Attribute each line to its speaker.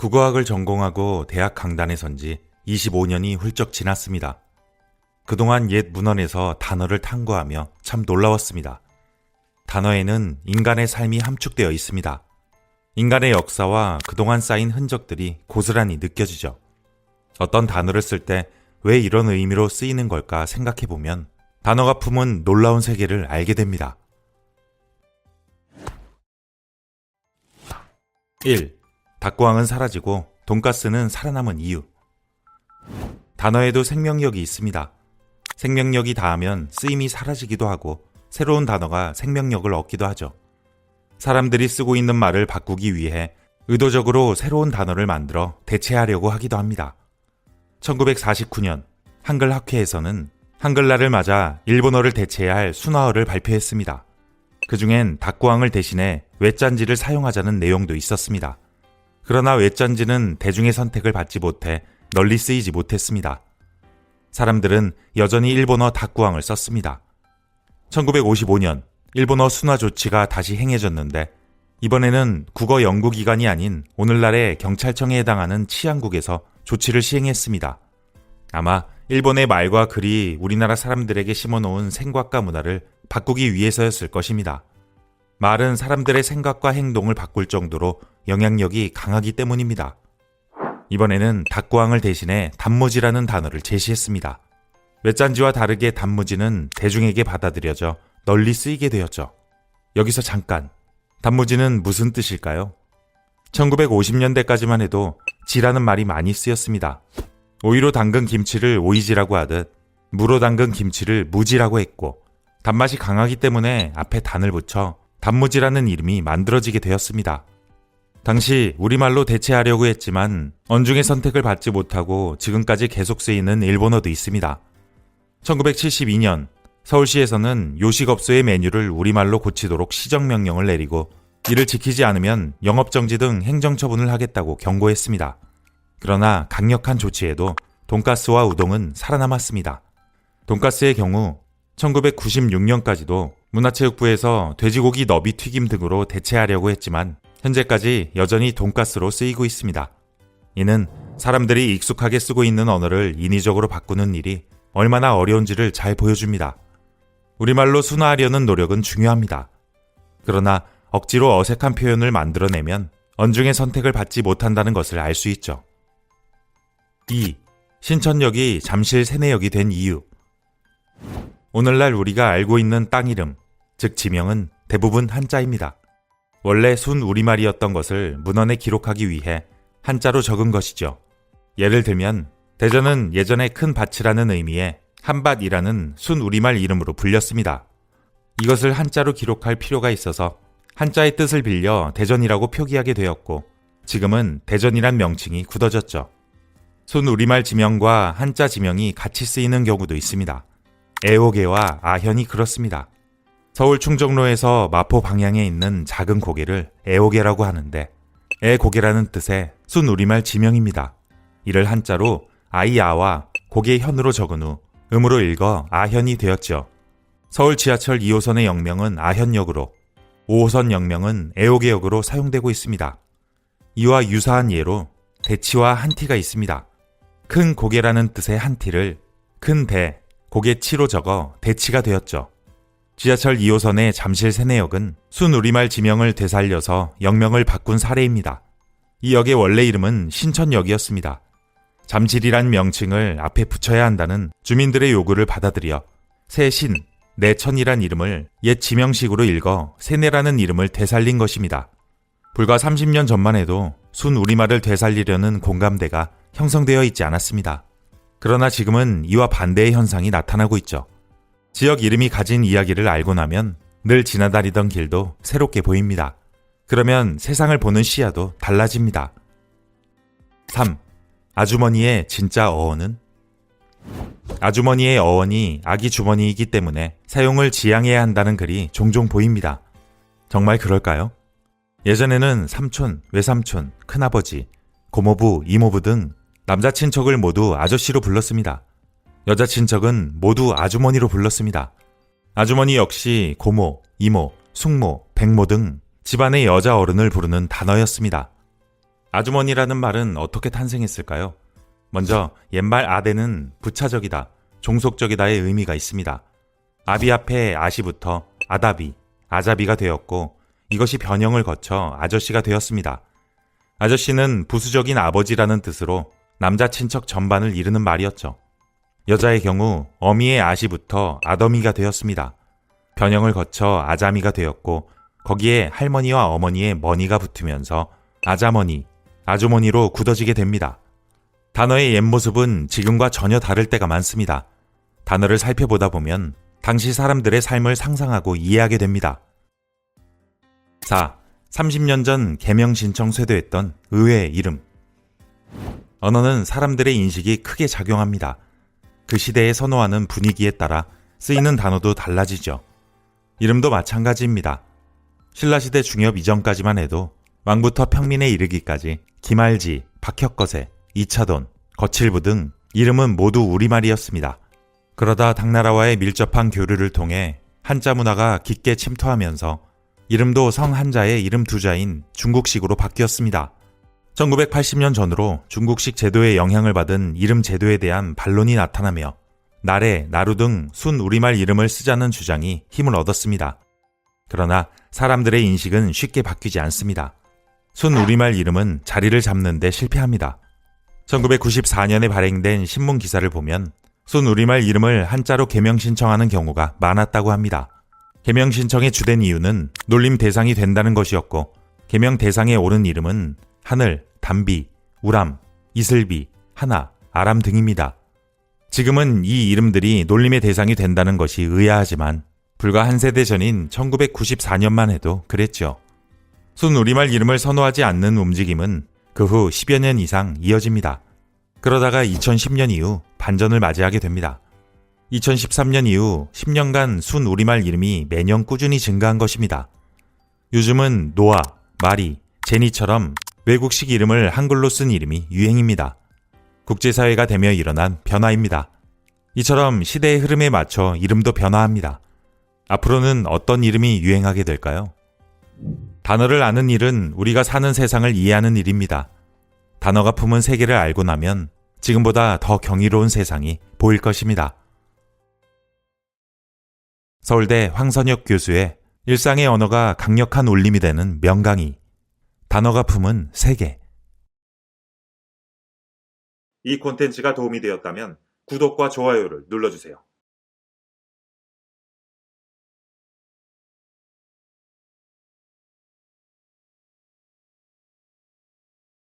Speaker 1: 국어학을 전공하고 대학 강단에 선 지 25년이 훌쩍 지났습니다. 그동안 옛 문헌에서 단어를 탐구하며 참 놀라웠습니다. 단어에는 인간의 삶이 함축되어 있습니다. 인간의 역사와 그동안 쌓인 흔적들이 고스란히 느껴지죠. 어떤 단어를 쓸 때 왜 이런 의미로 쓰이는 걸까 생각해보면 단어가 품은 놀라운 세계를 알게 됩니다. 1. 닭고항은 사라지고 돈가스는 살아남은 이유. 단어에도 생명력이 있습니다. 생명력이 다하면 쓰임이 사라지기도 하고 새로운 단어가 생명력을 얻기도 하죠. 사람들이 쓰고 있는 말을 바꾸기 위해 의도적으로 새로운 단어를 만들어 대체하려고 하기도 합니다. 1949년 한글 학회에서는 한글날을 맞아 일본어를 대체해야 할 순화어를 발표했습니다. 그중엔 닭고항을 대신해 외짠지를 사용하자는 내용도 있었습니다. 그러나 외짠지는 대중의 선택을 받지 못해 널리 쓰이지 못했습니다. 사람들은 여전히 일본어 닭고항을 썼습니다. 1955년 일본어 순화 조치가 다시 행해졌는데 이번에는 국어 연구기관이 아닌 오늘날의 경찰청에 해당하는 치안국에서 조치를 시행했습니다. 아마 일본의 말과 글이 우리나라 사람들에게 심어놓은 생각과 문화를 바꾸기 위해서였을 것입니다. 말은 사람들의 생각과 행동을 바꿀 정도로 영향력이 강하기 때문입니다. 이번에는 닭고항을 대신해 단무지라는 단어를 제시했습니다. 외짠지와 다르게 단무지는 대중에게 받아들여져 널리 쓰이게 되었죠. 여기서 잠깐, 단무지는 무슨 뜻일까요? 1950년대까지만 해도 지라는 말이 많이 쓰였습니다. 오이로 담근 김치를 오이지라고 하듯 무로 담근 김치를 무지라고 했고 단맛이 강하기 때문에 앞에 단을 붙여 단무지라는 이름이 만들어지게 되었습니다. 당시 우리말로 대체하려고 했지만 언중의 선택을 받지 못하고 지금까지 계속 쓰이는 일본어도 있습니다. 1972년 서울시에서는 요식업소의 메뉴를 우리말로 고치도록 시정명령을 내리고 이를 지키지 않으면 영업정지 등 행정처분을 하겠다고 경고했습니다. 그러나 강력한 조치에도 돈가스와 우동은 살아남았습니다. 돈가스의 경우 1996년까지도 문화체육부에서 돼지고기 너비 튀김 등으로 대체하려고 했지만 현재까지 여전히 돈가스로 쓰이고 있습니다. 이는 사람들이 익숙하게 쓰고 있는 언어를 인위적으로 바꾸는 일이 얼마나 어려운지를 잘 보여줍니다. 우리말로 순화하려는 노력은 중요합니다. 그러나 억지로 어색한 표현을 만들어내면 언중의 선택을 받지 못한다는 것을 알 수 있죠. 2. 신천역이 잠실 세내역이 된 이유. 오늘날 우리가 알고 있는 땅 이름, 즉 지명은 대부분 한자입니다. 원래 순 우리말이었던 것을 문헌에 기록하기 위해 한자로 적은 것이죠. 예를 들면 대전은 예전에 큰 밭이라는 의미의 한밭이라는 순 우리말 이름으로 불렸습니다. 이것을 한자로 기록할 필요가 있어서 한자의 뜻을 빌려 대전이라고 표기하게 되었고 지금은 대전이란 명칭이 굳어졌죠. 순 우리말 지명과 한자 지명이 같이 쓰이는 경우도 있습니다. 애오개와 아현이 그렇습니다. 서울 충정로에서 마포 방향에 있는 작은 고개를 애오개라고 하는데 애고개라는 뜻의 순 우리말 지명입니다. 이를 한자로 아이아와 고개 현으로 적은 후 음으로 읽어 아현이 되었죠. 서울 지하철 2호선의 역명은 아현역으로 5호선 역명은 애오개역으로 사용되고 있습니다. 이와 유사한 예로 대치와 한티가 있습니다. 큰 고개라는 뜻의 한티를 큰 대, 고개치로 적어 대치가 되었죠. 지하철 2호선의 잠실 세내역은 순 우리말 지명을 되살려서 역명을 바꾼 사례입니다. 이 역의 원래 이름은 신천역이었습니다. 잠실이란 명칭을 앞에 붙여야 한다는 주민들의 요구를 받아들여 세신, 내천이란 이름을 옛 지명식으로 읽어 세내라는 이름을 되살린 것입니다. 불과 30년 전만 해도 순 우리말을 되살리려는 공감대가 형성되어 있지 않았습니다. 그러나 지금은 이와 반대의 현상이 나타나고 있죠. 지역 이름이 가진 이야기를 알고 나면 늘 지나다니던 길도 새롭게 보입니다. 그러면 세상을 보는 시야도 달라집니다. 3. 아주머니의 진짜 어원은? 아주머니의 어원이 아기 주머니이기 때문에 사용을 지양해야 한다는 글이 종종 보입니다. 정말 그럴까요? 예전에는 삼촌, 외삼촌, 큰아버지, 고모부, 이모부 등 남자 친척을 모두 아저씨로 불렀습니다. 여자 친척은 모두 아주머니로 불렀습니다. 아주머니 역시 고모, 이모, 숙모, 백모 등 집안의 여자 어른을 부르는 단어였습니다. 아주머니라는 말은 어떻게 탄생했을까요? 먼저 옛말 아대는 부차적이다, 종속적이다의 의미가 있습니다. 아비 앞에 아시부터 아다비, 아자비가 되었고 이것이 변형을 거쳐 아저씨가 되었습니다. 아저씨는 부수적인 아버지라는 뜻으로 남자 친척 전반을 이르는 말이었죠. 여자의 경우 어미의 아시부터 아더미가 되었습니다. 변형을 거쳐 아자미가 되었고 거기에 할머니와 어머니의 머니가 붙으면서 아자머니, 아주머니로 굳어지게 됩니다. 단어의 옛모습은 지금과 전혀 다를 때가 많습니다. 단어를 살펴보다 보면 당시 사람들의 삶을 상상하고 이해하게 됩니다. 4. 30년 전 개명 신청 쇄도했던 의외의 이름. 언어는 사람들의 인식이 크게 작용합니다. 그 시대에 선호하는 분위기에 따라 쓰이는 단어도 달라지죠. 이름도 마찬가지입니다. 신라시대 중엽 이전까지만 해도 왕부터 평민에 이르기까지 김알지, 박혁거세, 이차돈, 거칠부 등 이름은 모두 우리말이었습니다. 그러다 당나라와의 밀접한 교류를 통해 한자 문화가 깊게 침투하면서 이름도 성 한자의 이름 두자인 중국식으로 바뀌었습니다. 1980년 전후로 중국식 제도의 영향을 받은 이름 제도에 대한 반론이 나타나며 나래, 나루 등 순 우리말 이름을 쓰자는 주장이 힘을 얻었습니다. 그러나 사람들의 인식은 쉽게 바뀌지 않습니다. 순 우리말 이름은 자리를 잡는 데 실패합니다. 1994년에 발행된 신문 기사를 보면 순 우리말 이름을 한자로 개명 신청하는 경우가 많았다고 합니다. 개명 신청의 주된 이유는 놀림 대상이 된다는 것이었고 개명 대상에 오른 이름은 하늘, 담비, 우람, 이슬비, 하나, 아람 등입니다. 지금은 이 이름들이 놀림의 대상이 된다는 것이 의아하지만 불과 한 세대 전인 1994년만 해도 그랬죠. 순 우리말 이름을 선호하지 않는 움직임은 그 후 10여 년 이상 이어집니다. 그러다가 2010년 이후 반전을 맞이하게 됩니다. 2013년 이후 10년간 순 우리말 이름이 매년 꾸준히 증가한 것입니다. 요즘은 노아, 마리, 제니처럼 외국식 이름을 한글로 쓴 이름이 유행입니다. 국제사회가 되며 일어난 변화입니다. 이처럼 시대의 흐름에 맞춰 이름도 변화합니다. 앞으로는 어떤 이름이 유행하게 될까요? 단어를 아는 일은 우리가 사는 세상을 이해하는 일입니다. 단어가 품은 세계를 알고 나면 지금보다 더 경이로운 세상이 보일 것입니다. 서울대 황선혁 교수의 일상의 언어가 강력한 울림이 되는 명강의, 단어가 품은 세계. 이 콘텐츠가 도움이 되었다면 구독과 좋아요를 눌러주세요.